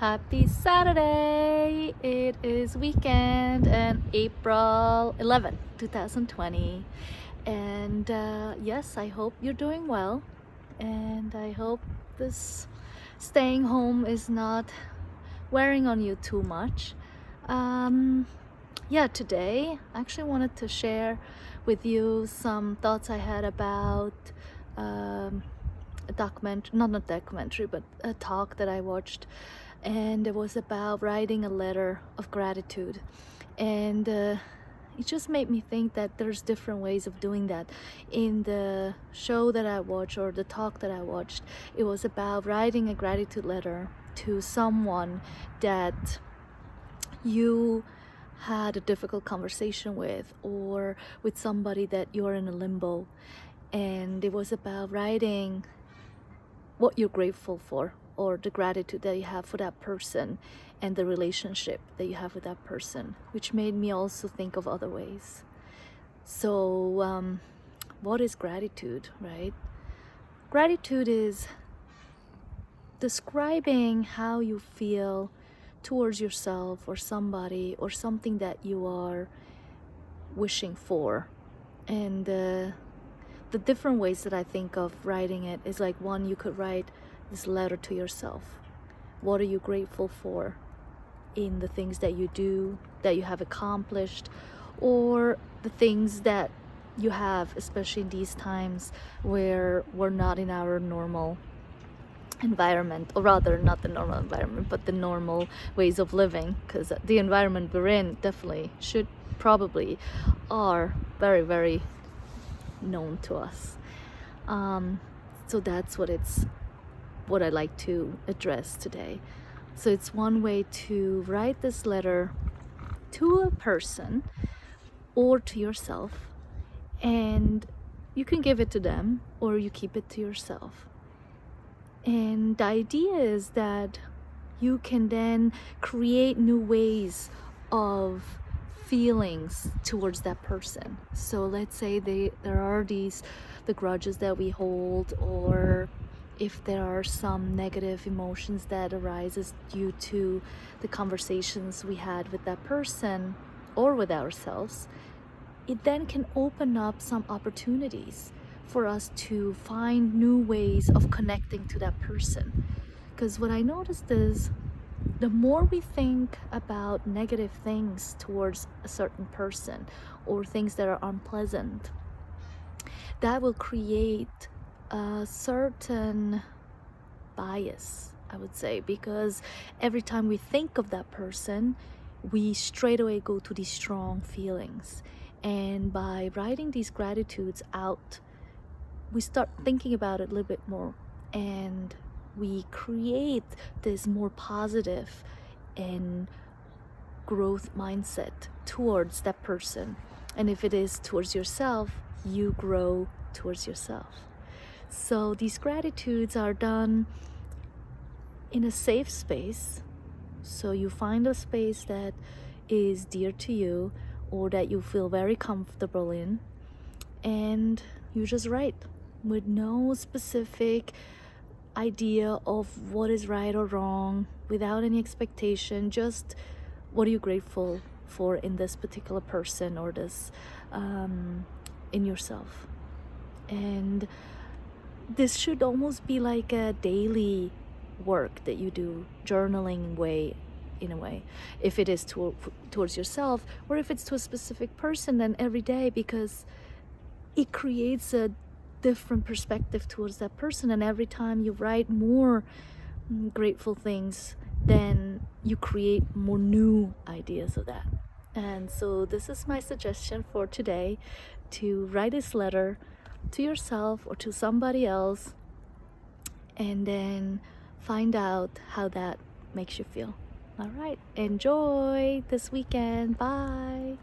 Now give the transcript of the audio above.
Happy Saturday! It is weekend and April 11th, 2020. And yes, I hope you're doing well. And I hope this staying home is not wearing on you too much. Um, yeah, today I actually wanted to share with you some thoughts I had about a documentary, not a documentary, but a talk that I watched, and it was about writing a letter of gratitude. And it just made me think that there's different ways of doing that. In the show that I watched, or the talk that I watched, it was about writing a gratitude letter to someone that you had a difficult conversation with, or with somebody that you're in a limbo. And it was about writing what you're grateful for, or the gratitude that you have for that person and the relationship that you have with that person, which made me also think of other ways. So what is gratitude, right? Gratitude is describing how you feel towards yourself or somebody or something that you are wishing for. And the different ways that I think of writing it is like, one, you could write this letter to yourself. What are you grateful for in the things that you do, that you have accomplished, or the things that you have, especially in these times where we're not in our normal environment, or rather not the normal environment, but the normal ways of living, because the environment we're in definitely should probably are very, very known to us. So that's what I like to address today. So it's one way to write this letter to a person or to yourself, and you can give it to them or you keep it to yourself. And the idea is that you can then create new ways of feelings towards that person. So let's say there are the grudges that we hold, or if there are some negative emotions that arises due to the conversations we had with that person or with ourselves, it then can open up some opportunities for us to find new ways of connecting to that person. Because what I noticed is, the more we think about negative things towards a certain person or things that are unpleasant, that will create a certain bias, I would say, because every time we think of that person, we straight away go to these strong feelings. And by writing these gratitudes out, we start thinking about it a little bit more, and we create this more positive and growth mindset towards that person. And if it is towards yourself, you grow towards yourself. So these gratitudes are done in a safe space. So you find a space that is dear to you, or that you feel very comfortable in, and you just write with no specific idea of what is right or wrong, without any expectation. Just what are you grateful for in this particular person, or this in yourself. And this should almost be like a daily work that you do, journaling way, in a way, if it is towards yourself, or if it's to a specific person, then every day, because it creates a different perspective towards that person. And every time you write more grateful things, then you create more new ideas of that. And so this is my suggestion for today, to write this letter to yourself or to somebody else, and then find out how that makes you feel. All right, enjoy this weekend. Bye.